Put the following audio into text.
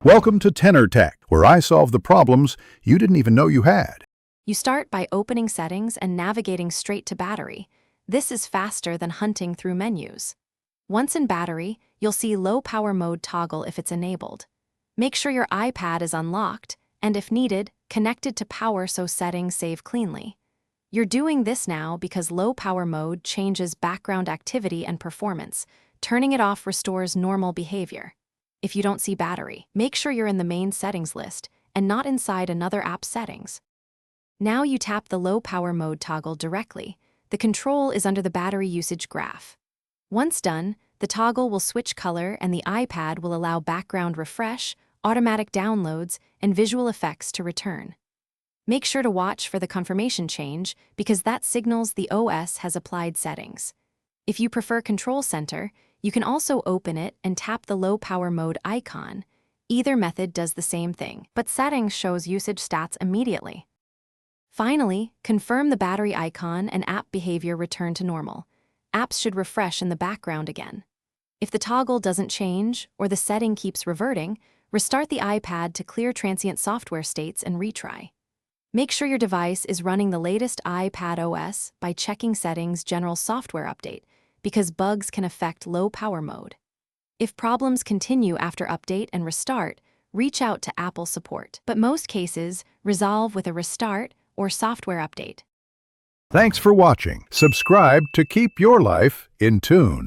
Welcome to Tenor Tech, where I solve the problems you didn't even know you had. You start by opening settings and navigating straight to battery. This is faster than hunting through menus. Once in battery, you'll see low power mode toggle if it's enabled. Make sure your iPad is unlocked, and if needed, connected to power so settings save cleanly. You're doing this now because low power mode changes background activity and performance. Turning it off restores normal behavior. If you don't see battery, make sure you're in the main settings list and not inside another app's settings. Now you tap the low power mode toggle directly. The control is under the battery usage graph. Once done, the toggle will switch color and the iPad will allow background refresh, automatic downloads, and visual effects to return. Make sure to watch for the confirmation change because that signals the OS has applied settings. If you prefer Control Center, you can also open it and tap the low power mode icon. Either method does the same thing, but settings shows usage stats immediately. Finally, confirm the battery icon and app behavior return to normal. Apps should refresh in the background again. If the toggle doesn't change or the setting keeps reverting, restart the iPad to clear transient software states and retry. Make sure your device is running the latest iPad OS by checking Settings General Software Update, because bugs can affect low power mode. If problems continue after update and restart, reach out to Apple support. But most cases resolve with a restart or software update. Thanks for watching. Subscribe to keep your life in tune.